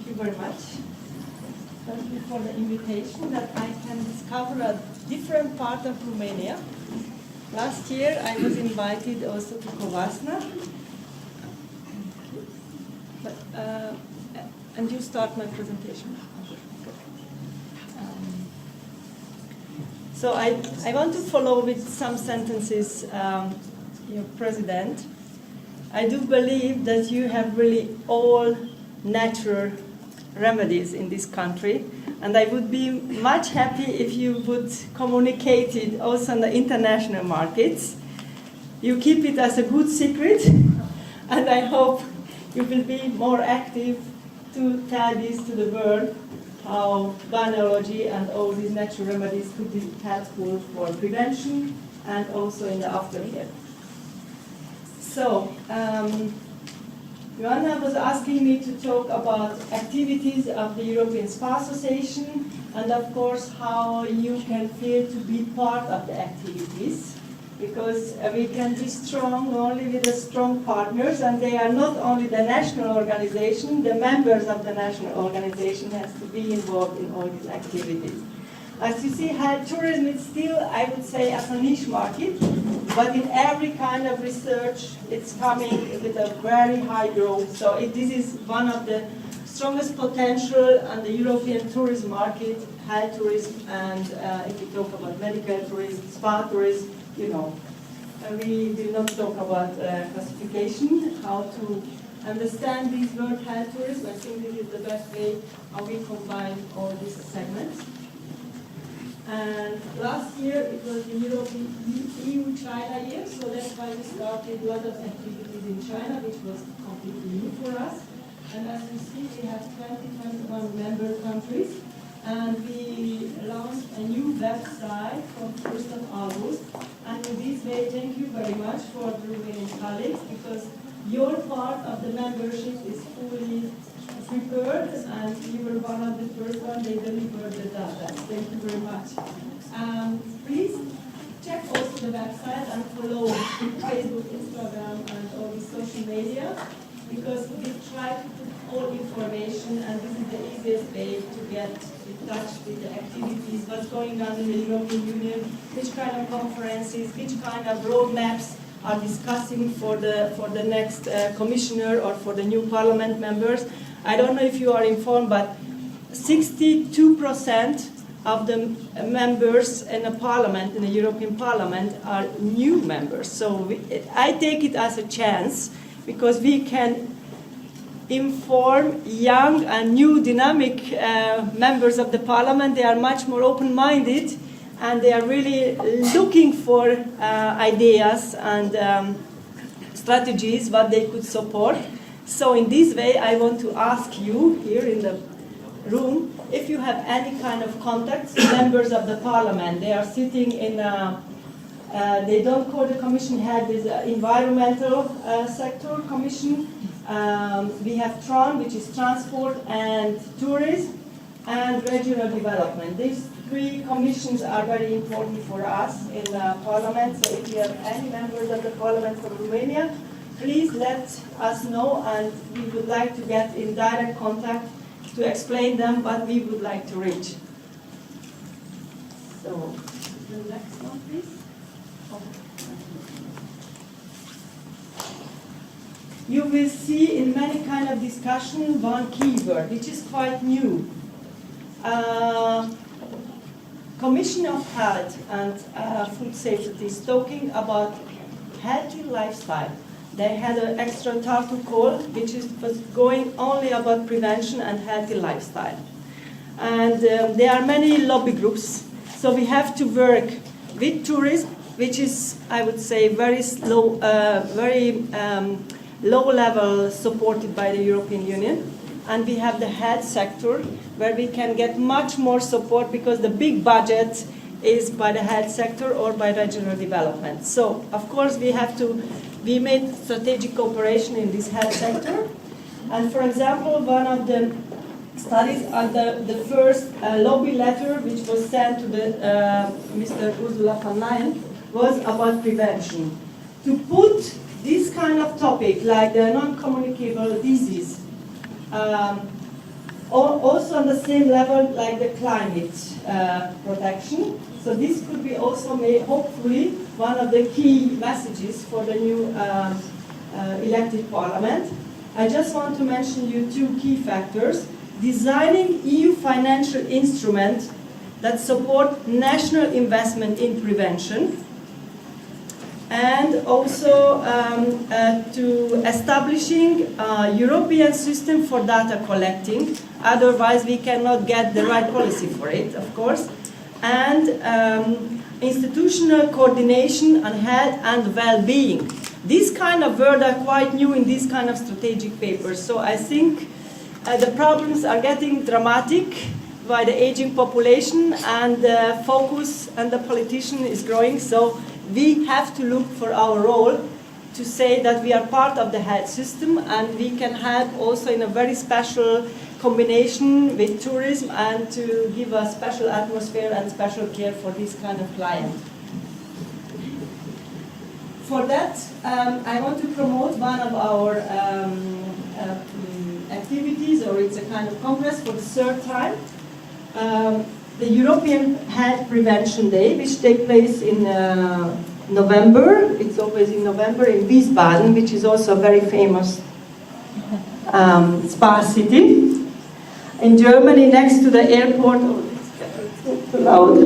you very much. Thank you for the invitation that I can discover a different part of Romania. Last year I was invited also to Covasna. But, and you start my presentation. So I want to follow with some sentences, your President. I do believe that you have really all natural remedies in this country, and I would be much happy if you would communicate it also in the international markets. You keep it as a good secret, and I hope you will be more active to tell this to the world, how balneology and all these natural remedies could be helpful for prevention and also in the aftercare. So, Joanna was asking me to talk about activities of the European Spa Association and of course how you can feel to be part of the activities, because we can be strong only with the strong partners, and they are not only the national organization, the members of the national organization has to be involved in all these activities. As you see, health tourism is still, I would say, a niche market, but in every kind of research, it's coming with a very high growth. So this is one of the strongest potential on the European tourism market, health tourism, and if we talk about medical tourism, spa tourism, you know. We will not talk about classification, how to understand these word health tourism. I think this is the best way how we combine all these segments. And last year it was the European EU-China year, so that's why we started a lot of activities in China, which was completely new for us. And as you see, we have 21 member countries, and we launched a new website from 1st of August. And in this way, thank you very much for the Romanian colleagues, because your part of the membership is fully prepared, and you were one of the first ones they delivered the data. Thank you very much. Please check also the website and follow Facebook, Instagram, and all the social media, because we try to put all information, and this is the easiest way to get in touch with the activities, what's going on in the European Union, which kind of conferences, which kind of roadmaps are discussing for the next commissioner or for the new parliament members. I don't know if you are informed, but 62% of the members in the parliament, in the European Parliament, are new members. So I take it as a chance, because we can inform young and new dynamic members of the parliament. They are much more open-minded, and they are really looking for ideas and strategies what they could support. So in this way, I want to ask you here in the room if you have any kind of contacts, members of the parliament. They are sitting in, they don't call the commission head, there's an environmental sector commission. We have TRAN, which is transport and tourism, and regional development. These three commissions are very important for us in the parliament. So if you have any members of the parliament from Romania, please let us know, and we would like to get in direct contact to explain them what we would like to reach. So, the next one, please. You will see in many kind of discussion one keyword, which is quite new. Commission of Health and Food Safety is talking about healthy lifestyle. They had an extra tartu call, which was going only about prevention and healthy lifestyle. And there are many lobby groups, so we have to work with tourism, which is, I would say, very low level supported by the European Union. And we have the health sector, where we can get much more support, because the big budget is by the health sector or by regional development. So, of course, we made strategic cooperation in this health sector. And for example, one of the studies on the first lobby letter, which was sent to the Mr. Ursula von Leyen, was about prevention. To put this kind of topic, like the non-communicable disease, Also on the same level like the climate protection. So this could be also made, hopefully, one of the key messages for the new elected parliament. I just want to mention you two key factors. Designing EU financial instruments that support national investment in prevention, and also to establishing a European system for data collecting. Otherwise, we cannot get the right policy for it, of course. And institutional coordination on health and well-being. These kind of words are quite new in these kind of strategic papers. So I think the problems are getting dramatic by the aging population, and the focus and the politician is growing. So we have to look for our role to say that we are part of the health system, and we can help also in a very special combination with tourism, and to give a special atmosphere and special care for this kind of client. For that, I want to promote one of our activities, or it's a kind of congress for the third time. The European Health Prevention Day, which takes place in November. It's always in November in Wiesbaden, which is also a very famous spa city. In Germany, next to the airport, too loud.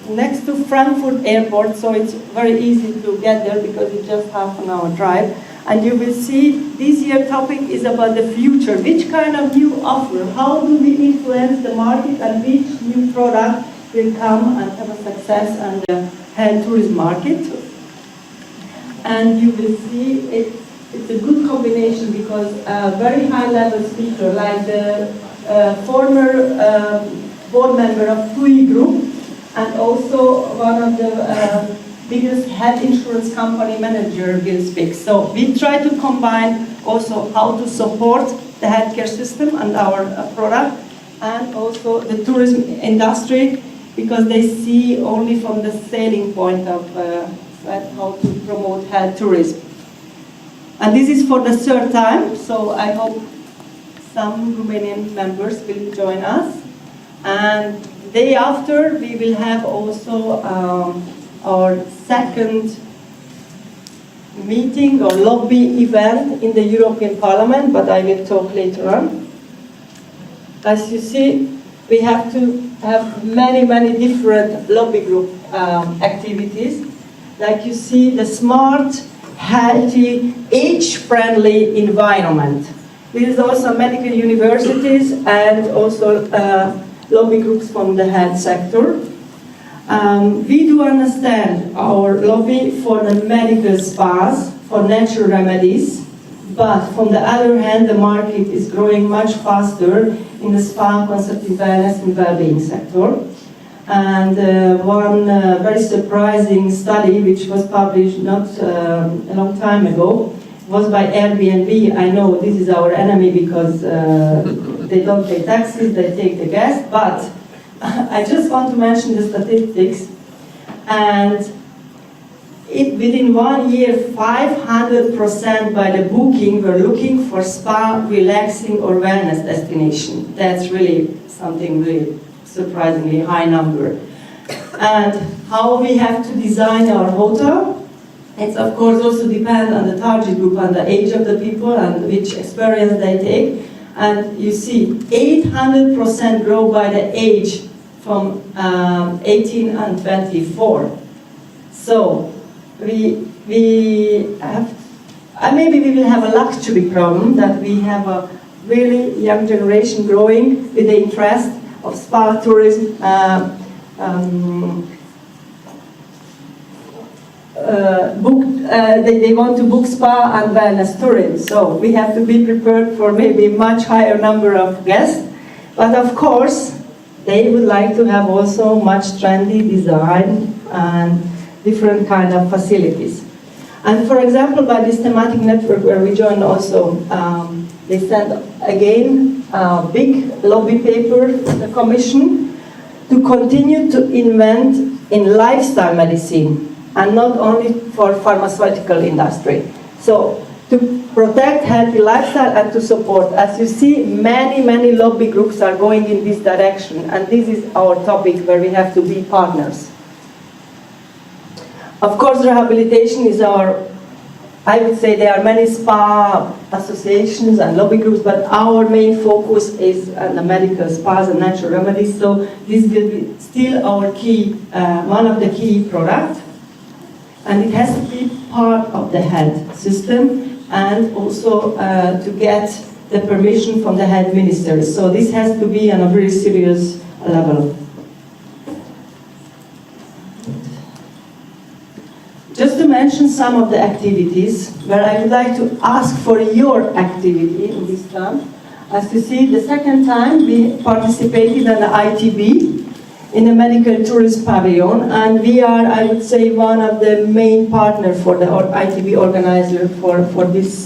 Next to Frankfurt Airport, so it's very easy to get there because it's just half an hour drive. And you will see this year's topic is about the future. Which kind of new offer? How do we influence the market, and which new product will come and have a success on the health tourism market? And you will see it's a good combination, because a very high-level speaker like the former board member of TUI Group, and also one of the biggest health insurance company manager will speak. So we try to combine also how to support the healthcare system and our product, and also the tourism industry, because they see only from the selling point of how to promote health tourism. And this is for the third time, so I hope some Romanian members will join us. And the day after, we will have also our second meeting or lobby event in the European Parliament, but I will talk later on. As you see, we have to have many different lobby group activities. Like you see, the smart, healthy, age-friendly environment. This is also medical universities and also lobby groups from the health sector. We do understand our lobby for the medical spas, for natural remedies, but from the other hand, the market is growing much faster in the spa, consultative wellness and well-being sector. And one very surprising study, which was published not a long time ago, was by Airbnb. I know this is our enemy because they don't pay taxes, they take the guests, but I just want to mention the statistics. And within 1 year, 500% by the booking were looking for spa, relaxing or wellness destination. That's really something really surprisingly high number. And how we have to design our hotel, it's of course also depend on the target group and the age of the people and which experience they take. And you see 800% grow by the age from 18 and 24. So we have, maybe we will have a luxury problem that we have a really young generation growing with the interest of spa tourism, they want to book spa and wellness tourism. So we have to be prepared for maybe much higher number of guests. But of course, they would like to have also much trendy design and different kind of facilities. And for example, by this thematic network where we joined also, they sent again a big lobby paper to the Commission to continue to invent in lifestyle medicine and not only for pharmaceutical industry. So to protect healthy lifestyle and to support. As you see, many lobby groups are going in this direction, and this is our topic where we have to be partners. Of course, rehabilitation is I would say there are many spa associations and lobby groups, but our main focus is on the medical spas and natural remedies, so this will be still our key, one of the key products. And it has to be part of the health system, and also to get the permission from the health minister. So this has to be on a very serious level. Just to mention some of the activities where I would like to ask for your activity in this term. As you see, the second time we participated in the ITB, in the medical tourist pavilion, and we are, I would say, one of the main partners for the ITB organizer for this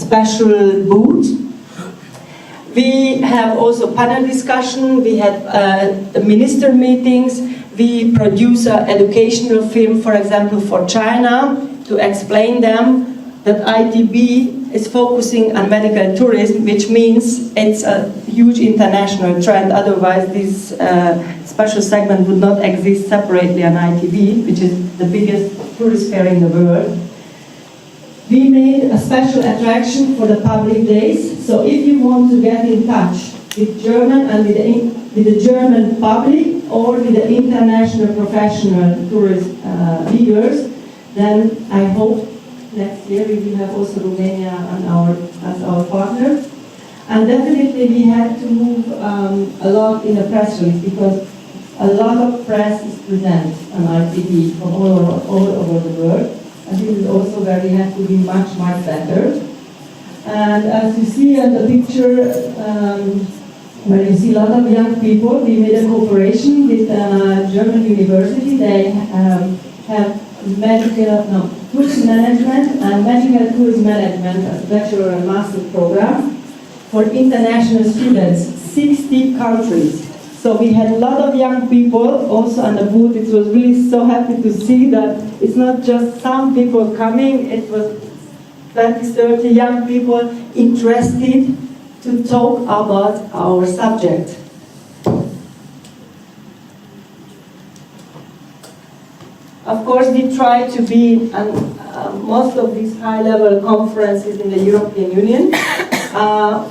special booth. We have also panel discussion, we had minister meetings, we produce an educational film, for example, for China, to explain them that ITB is focusing on medical tourism, which means it's a huge international trend. Otherwise, this special segment would not exist separately on ITB, which is the biggest tourist fair in the world. We made a special attraction for the public days. So if you want to get in touch with German and with the German public or with the international professional tourist leaders, then I hope next year we will have also Romania as our partner. And definitely we had to move a lot in the press release, because a lot of press is present on ITB from all over the world. And this is also where we have to be much better. And as you see in the picture, where you see a lot of young people, we made a cooperation with a German university. They have tourism management and medical tourism management as a bachelor and master program for international students, 60 countries. So we had a lot of young people also on the booth. It was really so happy to see that it's not just some people coming, it was 20, 30 young people interested to talk about our subject. Of course, we try to be on most of these high-level conferences in the European Union.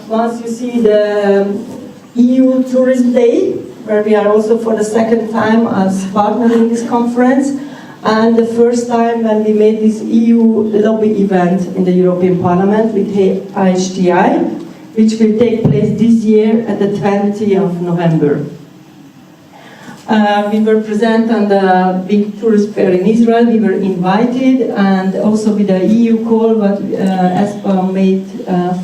Once you see the EU Tourism Day, where we are also for the second time as partner in this conference, and the first time when we made this EU lobby event in the European Parliament with IHTI, which will take place this year at the 20th of November. We were present on the big tourist fair in Israel. We were invited, and also with the EU call what ESPA made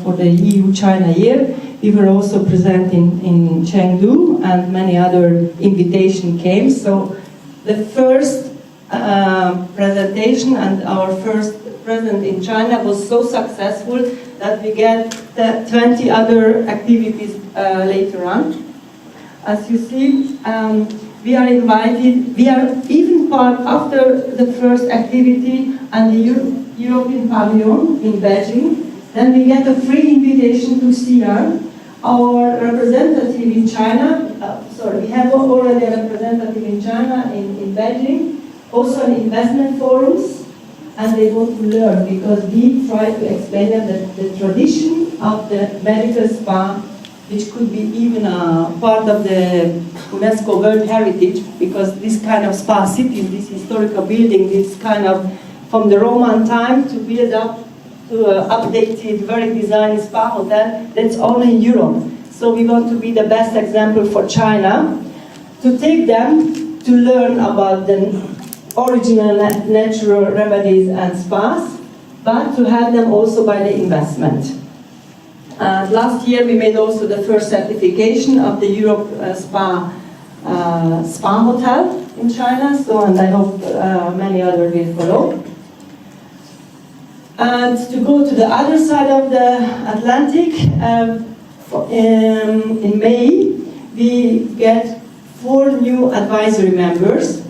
for the EU-China year. We were also present in Chengdu, and many other invitation came. So the first presentation and our first present in China was so successful that we get 20 other activities later on. As you see, we are invited, we are even part after the first activity and the European pavilion in Beijing. Then we get a free invitation to Xi'an. Our representative in China, we have already a representative in China, in Beijing, also in investment forums, and they want to learn, because we try to explain them that the tradition of the medical spa, which could be even a part of the UNESCO World Heritage, because this kind of spa cities, this historical building, this kind of, from the Roman time to build up to an updated, very designed spa hotel, that's only in Europe. So we want to be the best example for China, to take them to learn about the original natural remedies and spas, but to have them also by the investment. Last year we made also the first certification of the Europe spa hotel in China, and I hope many others will follow. And to go to the other side of the Atlantic, in May we get 4 new advisory members,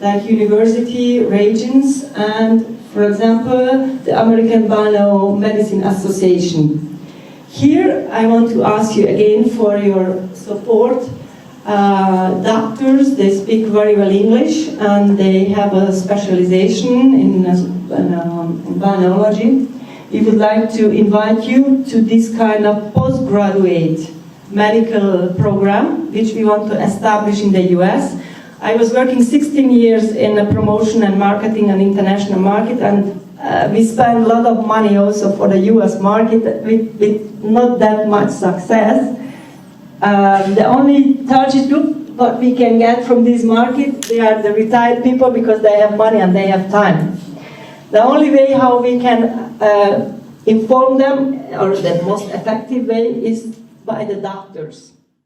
like university, regions, and For example, the American Biomedicine Association. Here, I want to ask you again for your support. Doctors, they speak very well English, and they have a specialization in biology. We would like to invite you to this kind of postgraduate medical program, which we want to establish in the US. I was working 16 years in a promotion and marketing and international market, and we spent a lot of money also for the US market with not that much success. The only target group what we can get from this market, they are the retired people because they have money and they have time. The only way how we can inform them, or the most effective way, is by the doctors.